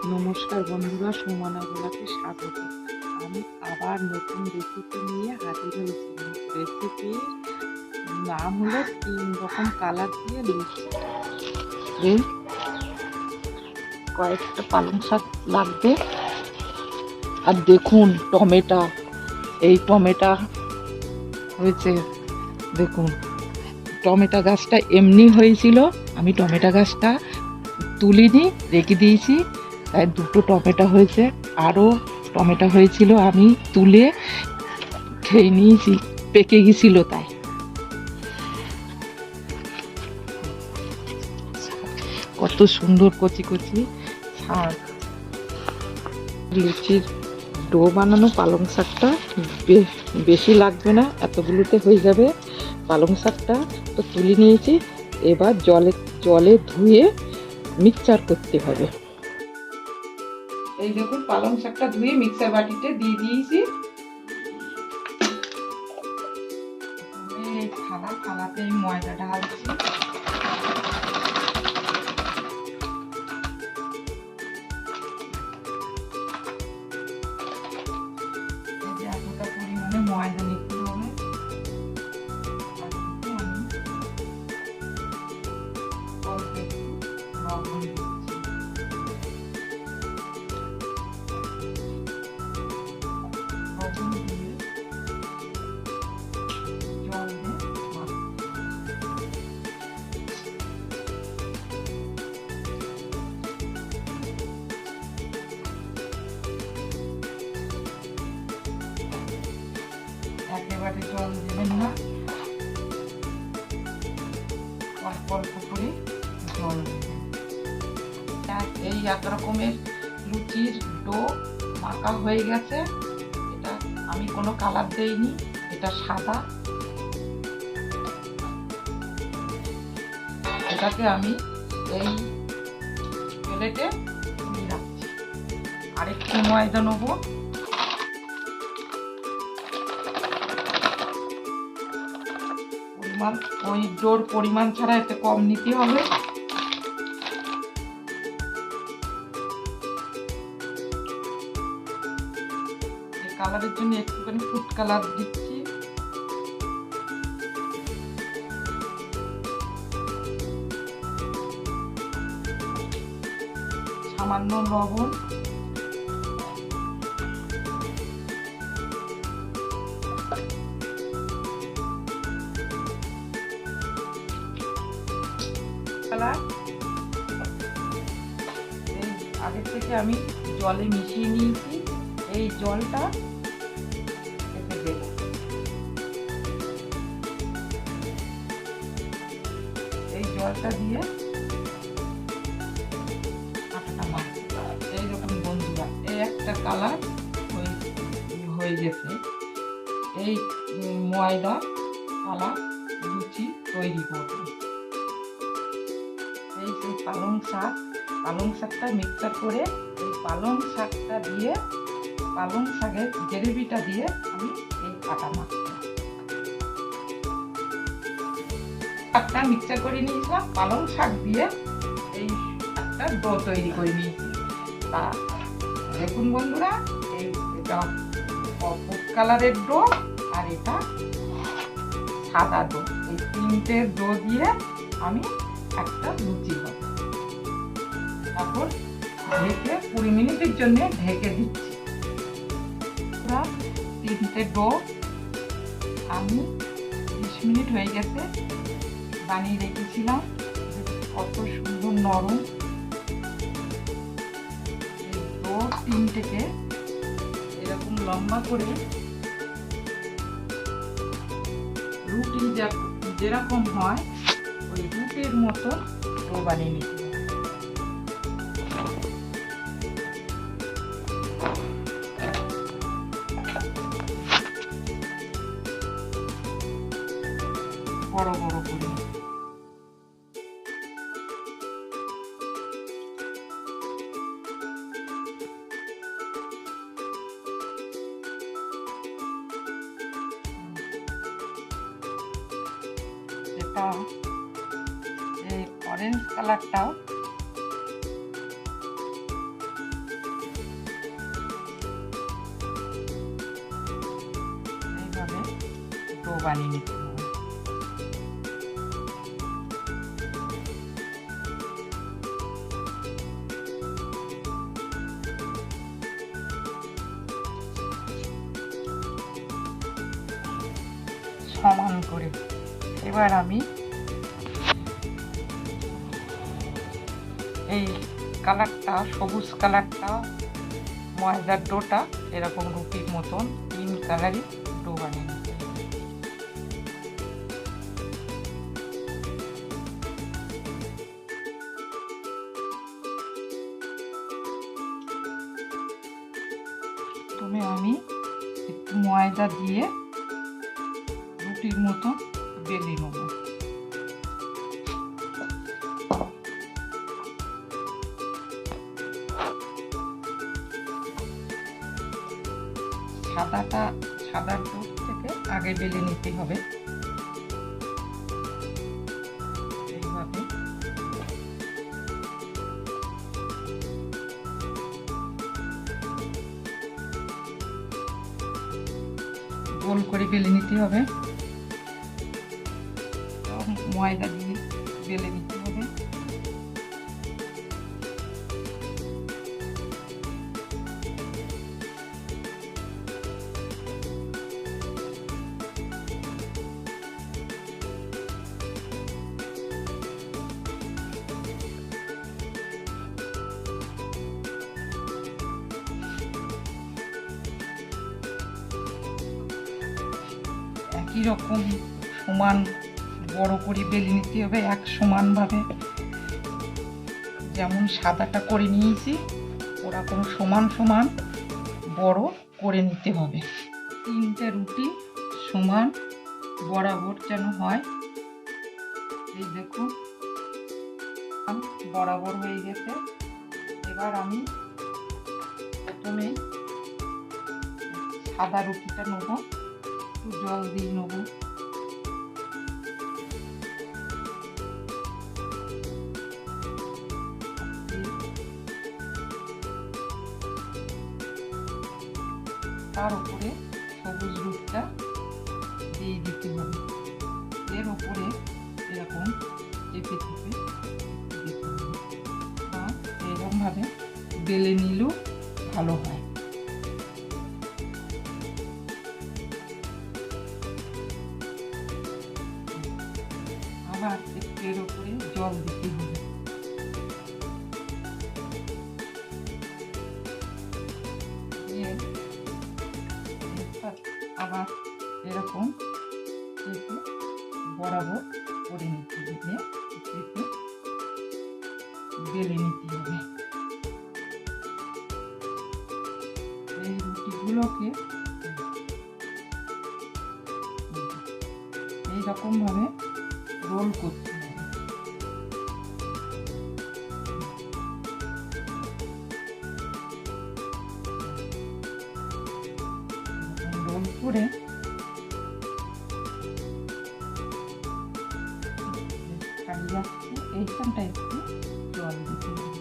নমস্কার বন্ধুরা, সুমনা গোলাকে স্বাগত। আমি আবার নতুন রেসিপি নিয়ে হাজির হয়েছি। রেসিপির নাম হলো 3 রকম কালার দিয়ে লুচি। এর কয়েকটা পালং শাক লাগবে। আর দেখুন টমেটো, এই টমেটো হয়েছে। দেখুন টমেটো গাছটা এমনি হয়েছিল, আমি টমেটো গাছটা তুলিনি, রেখে দিয়েছি, তাই 2টো টমেটো হয়েছে। আরও টমেটো হয়েছিল, আমি তুলে খেয়ে নিয়েছি, পেকে গেছিল তাই। কত সুন্দর কচি কচি শাক। লুচির ডো বানানো পালং শাকটা বেশি লাগবে না, এতগুলোতে হয়ে যাবে। পালং শাকটা তো তুলে নিয়েছি, এবার জলে ধুয়ে মিক্সচার করতে হবে। এই দেখুন পালং শাকটা ধুয়ে মিক্সার বাটিতে দিয়ে দিয়েছি। এই থালাতে ময়দা ঢালছি। এতটা পরিমাণে ময়দা নিতে হবে। অল্প একটু লবণ দিচ্ছি। লবণ দিয়ে জল দিয়ে একেবারে জল দেবেন না, অল্প অল্প করে জল দেবেন। এই এক রকমের লুচির ডো মাখা হয়ে গেছে। এটা আমি কোনো কালার দেইনি, এটা সাদা। এটাকে আমি এই প্লেটে তুলে রাখছি। আরেকটু ময়দা নেবো। ওই ডোর পরিমাণ ছাড়া এতে কম নিতে হবে। কালারের জন্য একটুখানি ফুড কালার দিচ্ছি। সামান্য লবণ। এই আগে থেকে আমি জলে মিশিয়ে নিয়েছি, এই জলটা এতে দেব। এই জলটা দিয়ে আটাটা মাখবো। এইরকম বন্ধুরা, এই একটা কালার হয়ে গেছে। এই ময়দা কালার লুচি তৈরি করব। এই সেই পালং শাকটা মিক্সচার করে এই পালং শাকটা দিয়ে, পালং শাকের গ্রেভিটা দিয়ে আমি এই আটা মাখব। শাকটা মিক্সচার করে নিয়েছিলাম, পালং শাক দিয়ে এই একটা ডো তৈরি করে নিয়েছি। তা দেখুন বন্ধুরা, এটা ফুড কালারের ডো আর এটা সাদা ডো, এই 3টে ডো দিয়ে আমি একটা লুচি হবে। তারপর ঢেকে 20 মিনিটের জন্য ঢেকে দিচ্ছি। 3টে ডো আমি 20 মিনিট হয়ে গেছে বানিয়ে রেখেছিলাম। কত সুন্দর নরম। এই ডো 3টেকে এরকম লম্বা করে রুটি যেরকম হয় ওই রুটির মতো ডো বানিয়ে নিতে হবে। বড় বড় করে এটা এই অরেঞ্জ কালারটাও বানিয়ে নিতে হবে। সমান করে এবার আমি এই কালারটা, সবুজ কালারটা, ময়দার ডোটা এরকম রুটির মতন 3 কালারই ডো বানিয়ে নিতে হবে। প্রথমে আমি একটু ময়দা দিয়ে রুটির মতন বেলে নেব। সাদার ডো থেকে আগে বেলে নিতে হবে। এইভাবে গোল করে বেলে নিতে হবে, ময়দা দিয়ে বেলে নিতে হবে। একই রকম সমান বড় করে বেলে নিতে হবে, এক সমানভাবে। যেমন সাদাটা করে নিয়েছি ওরকম সমান সমান বড় করে নিতে হবে। 3টে রুটি সমান বরাবর যেন হয়। এই দেখুন বরাবর হয়ে গেছে। এবার আমি প্রথমে সাদা রুটিটা নেব, একটু জল দিয়ে নেব। তার উপরে সবুজ রুটটা দিয়ে দিতে হবে। এর উপরে এরকম চেপে চেপে দিতে হবে, বা এরকমভাবে বেলে নিলেও ভালো হয়। আবার একটু এর উপরে জল দিতে হবে। আবার এরকম চেপে বরাবর করে নিতে হবে, চেপে বেলে নিতে হবে। এই রুটিগুলোকে এইরকম ভাবে রোল করতে হবে। রোল করে ছাড়িয়ে যাচ্ছে, এইখানটা একটু জল দিতে হবে।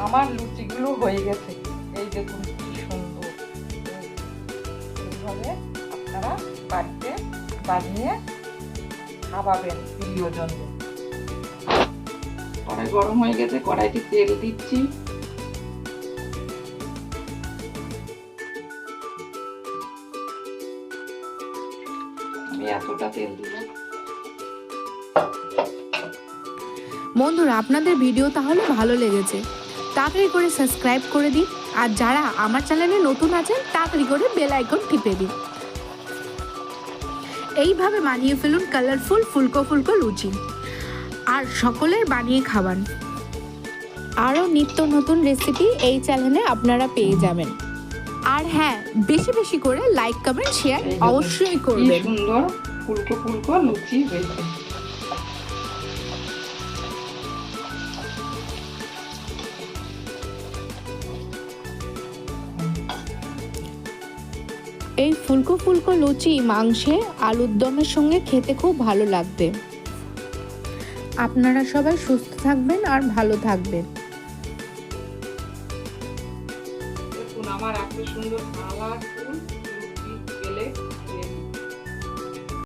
আমার লুচিগুলো হয়ে গেছে, এই দেখুন কি সুন্দর। এইভাবে আপনারা বাড়িতে বানিয়ে খাওয়াবেন প্রিয়জনদের। কড়াই গরম হয়ে গেছে, কড়াইতে তেল দিচ্ছি। আমি এতটা তেল দিলাম। বন্ধুরা, আপনাদের ভিডিও তাহলে ভালো লেগেছে, তাড়াতাড়ি করে সাবস্ক্রাইব করে দিন। আর যারা আমার চ্যানেলে নতুন আছেন তাড়াতাড়ি করে বেল আইকন টিপে দিন। এইভাবে বানিয়ে ফেলুন কালারফুল ফুলকো ফুলকো লুচি, আর সকলের বানিয়ে খাওয়ান। আরও নিত্য নতুন রেসিপি এই চ্যানেলে আপনারা পেয়ে যাবেন। আর হ্যাঁ, বেশি বেশি করে লাইক কমেন্ট শেয়ার অবশ্যই করবেন। সুন্দর ফুলকো ফুলকো লুচি হয়েছে। এই ফুলকো ফুলকো লুচি মাংসে আলুর দমের সঙ্গে খেতে খুব ভালো লাগবে। আপনারা সবাই সুস্থ থাকবেন আর ভালো থাকবেন। দেখুন আমার এত সুন্দর কালারফুল লুচি প্লেট